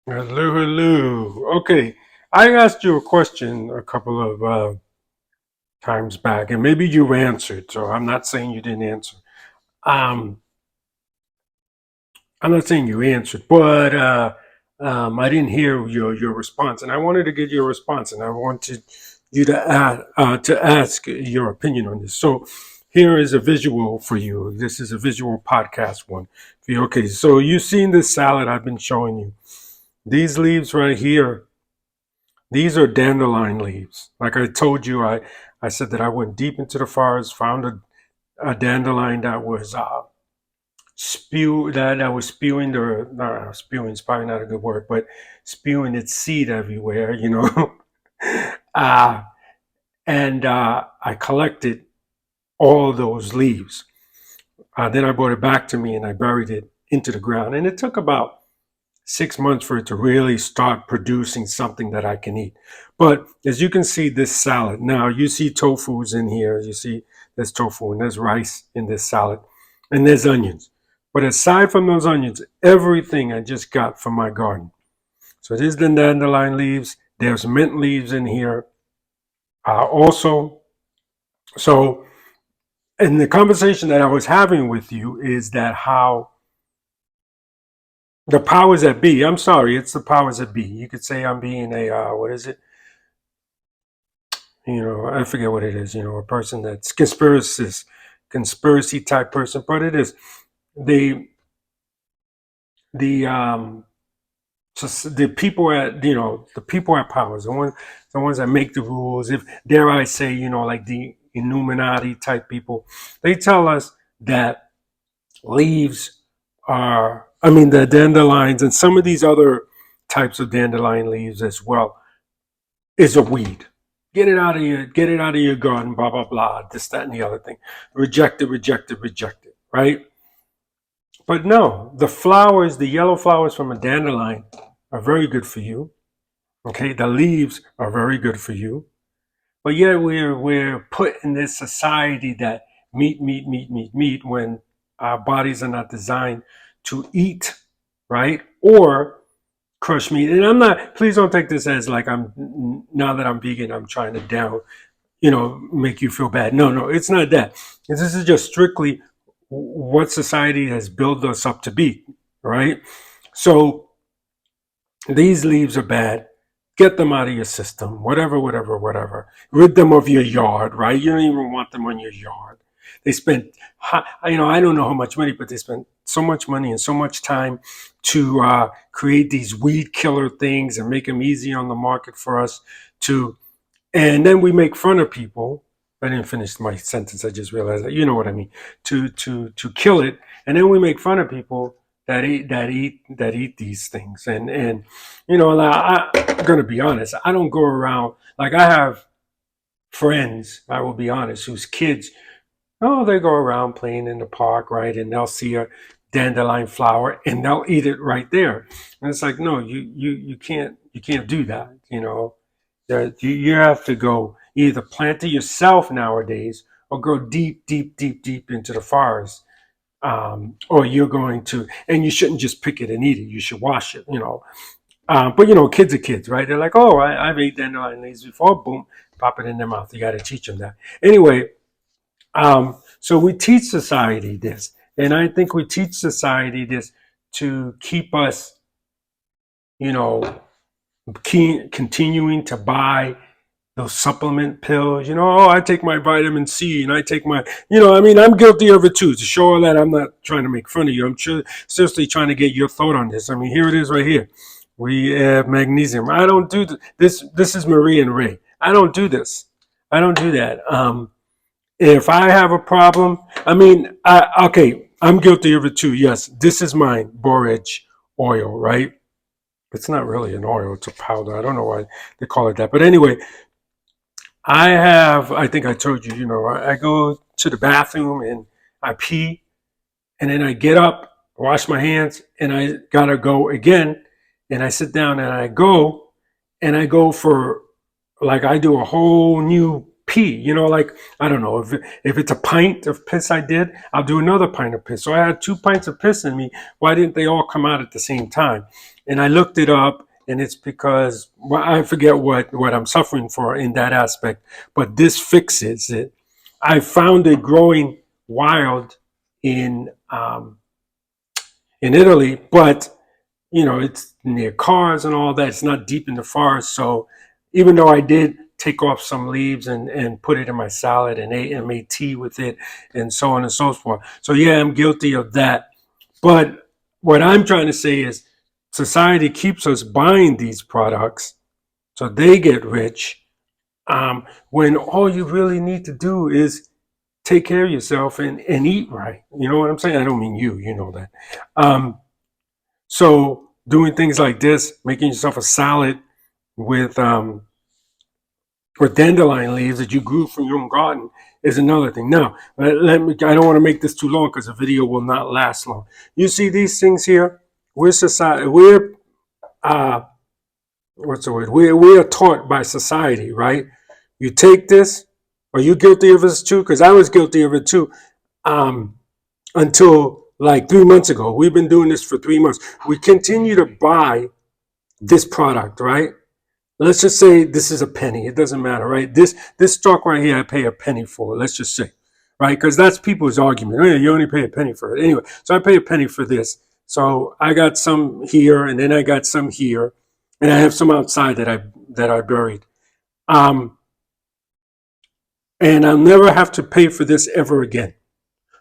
Hello, hello. Okay, I asked you a question a couple of times back, and maybe you answered. So I'm not saying you didn't answer. Um, I'm not saying you answered, but I didn't hear your response, and I wanted to get your response, and I wanted you to ask your opinion on this. So here is a visual for you. This is a visual podcast one for you. Okay, so you've seen this salad I've been showing you. These leaves right here. These are dandelion leaves. Like I told you, I said that I went deep into the forest, found a dandelion that was that was spewing the no, spewing is probably not a good word, but spewing its seed everywhere, uh, and I collected all those leaves. Then I brought it back to me and I buried it into the ground, and it took about 6 months for it to really start producing something that I can eat. But as you can see, this salad, now you see tofu's in here. You see there's tofu and there's rice in this salad and there's onions. But aside from those onions, everything I just got from my garden. So there's the dandelion leaves. There's mint leaves in here. Also, so in the conversation that I was having with you is that how the powers that be, I'm sorry, it's the powers that be. You could say I'm being a, what is it? I forget what it is, a person that's conspiracy type person, but it is the the the people at the people at powers, the ones that make the rules. If dare I say, like the Illuminati type people, they tell us that leaves I mean, the dandelions and some of these other types of dandelion leaves as well is a weed. Get it out of your garden, blah blah blah, this, that, and the other thing. Reject it, reject it, reject it, right? But no, the flowers, the yellow flowers from a dandelion are very good for you. Okay, the leaves are very good for you. But yet we're put in this society that meat, meat, meat, meat, meat when our bodies are not designed to eat, right? Or crush meat. And I'm not, please don't take this as like now that I'm vegan, I'm trying to make you feel bad. No, no, it's not that. This is just strictly what society has built us up to be, right? So these leaves are bad. Get them out of your system, whatever, whatever, whatever. Rid them of your yard, right? You don't even want them on your yard. They spent, I don't know how much money, but they spent so much money and so much time to create these weed killer things and make them easy on the market for us to, and then we make fun of people. I didn't finish my sentence. I just realized that, you know what I mean, to kill it, and then we make fun of people that eat these things. And I'm gonna be honest. I don't go around like I have friends. I will be honest, whose kids, oh, they go around playing in the park, right, and they'll see a dandelion flower and they'll eat it right there. And it's like, no, you can't do that. That you have to go either plant it yourself nowadays or go deep, deep, deep, deep into the forest. Or you're going to, and you shouldn't just pick it and eat it. You should wash it. But kids are kids, right? They're like, oh, I've ate dandelion leaves before. Boom, pop it in their mouth. You got to teach them that. Anyway, so we teach society this, and I think we teach society this to keep us, you know, continuing to buy those supplement pills. Oh, I take my vitamin C and I take my, I mean, I'm guilty of it too. To show all that, I'm not trying to make fun of you. I'm seriously trying to get your thought on this. I mean, here it is right here. We have magnesium. I don't do this. This is Marie and Ray. I don't do this. I don't do that. If I have a problem, I mean, okay, I'm guilty of it too. Yes, this is mine, borage oil, right? It's not really an oil, it's a powder. I don't know why they call it that. But anyway, I think I told you, I go to the bathroom and I pee and then I get up, wash my hands, and I gotta go again. And I sit down and I go for, like, I do a whole new pee. You know, like, I don't know, if it's a pint of piss I did, I'll do another pint of piss. So I had 2 pints of piss in me. Why didn't they all come out at the same time? And I looked it up, and it's because, well, I forget what I'm suffering for in that aspect, but this fixes it. I found it growing wild in Italy, but it's near cars and all that. It's not deep in the forest. So even though I did take off some leaves and put it in my salad and ate and made tea with it and so on and so forth. So yeah, I'm guilty of that. But what I'm trying to say is society keeps us buying these products so they get rich, when all you really need to do is take care of yourself and eat right. You know what I'm saying? I don't mean you know that. So doing things like this, making yourself a salad with or dandelion leaves that you grew from your own garden is another thing. Now, let me. I don't want to make this too long because the video will not last long. You see these things here? We're society. We're what's the word? We are taught by society, right? You take this. Are you guilty of this too? Because I was guilty of it too. Until like 3 months ago, we've been doing this for 3 months. We continue to buy this product, right? Let's just say this is a penny. It doesn't matter, right? This stock right here, I pay a penny for. Let's just say, right? Because that's people's argument. Oh, yeah, you only pay a penny for it. Anyway, so I pay a penny for this. So I got some here, and then I got some here, and I have some outside that I buried. And I'll never have to pay for this ever again.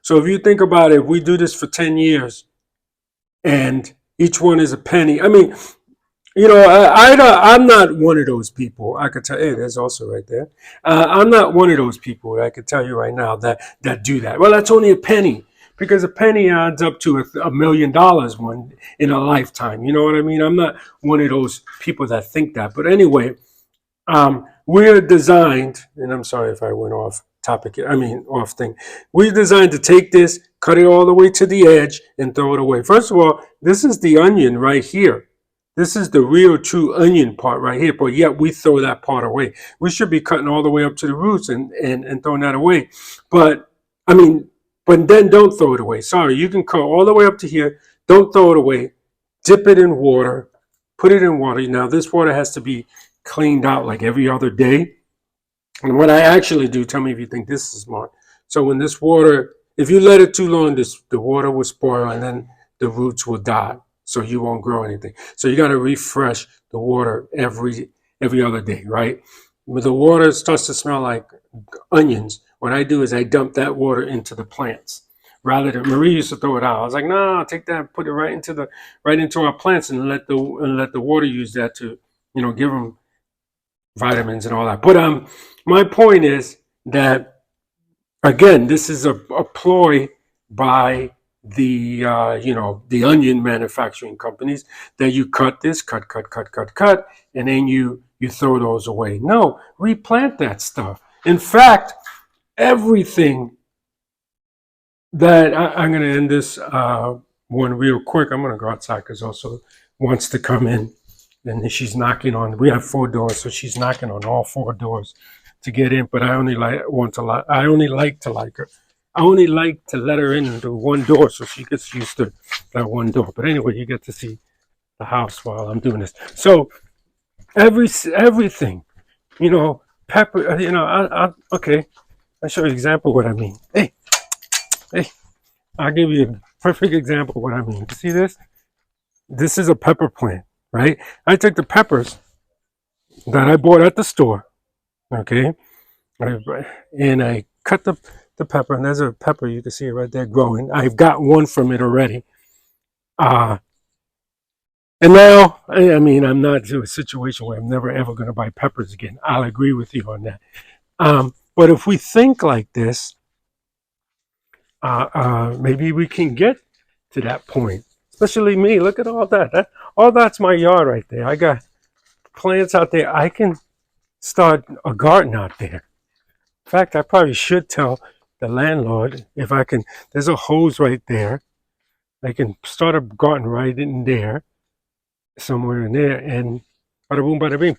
So if you think about it, if we do this for 10 years, and each one is a penny. I mean, I'm not one of those people. I could tell. Hey, there's also right there. I'm not one of those people. I could tell you right now that do that. Well, that's only a penny, because a penny adds up to $1 million one in a lifetime. You know what I mean? I'm not one of those people that think that. But anyway, we're designed, and I'm sorry if I went off topic. I mean, off thing. We're designed to take this, cut it all the way to the edge, and throw it away. First of all, this is the onion right here. This is the real true onion part right here, but yet we throw that part away. We should be cutting all the way up to the roots and throwing that away. But then don't throw it away. Sorry, you can cut all the way up to here. Don't throw it away. Dip it in water. Put it in water. Now this water has to be cleaned out like every other day. And what I actually do, tell me if you think this is smart. So when this water, if you let it too long, the water will spoil and then the roots will die. So you won't grow anything. So you got to refresh the water every other day, right? When the water starts to smell like onions, what I do is I dump that water into the plants. Rather than, Marie used to throw it out. I was like, no, take that, put it right into our plants, and let the water use that to, give them vitamins and all that. But my point is that, again, this is a ploy by the the onion manufacturing companies, that you cut this, cut, and then you throw those away. No, replant that stuff. In fact, everything that I'm going to end this one real quick. I'm going to go outside because also wants to come in, and she's knocking on. We have 4 doors, so she's knocking on all 4 doors to get in. But I only like her. I only like to let her in through one door so she gets used to that one door. But anyway, you get to see the house while I'm doing this. So everything, pepper, okay. I'll show you an example of what I mean. Hey, I'll give you a perfect example of what I mean. You see this? This is a pepper plant, right? I take the peppers that I bought at the store, okay? And I cut the pepper, and there's a pepper, you can see it right there growing. I've got one from it already. And now, I'm not in a situation where I'm never ever going to buy peppers again. I'll agree with you on that. But if we think like this, maybe we can get to that point. Especially me. Look at all that. All that's my yard right there. I got plants out there. I can start a garden out there. In fact, I probably should tell the landlord if I can. There's a hose right there. I can start a garden right in there, somewhere in there, and Bada boom, bada bing.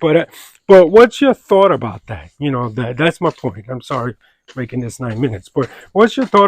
But what's your thought about that? You know, that's my point. I'm sorry making this 9 minutes, but what's your thought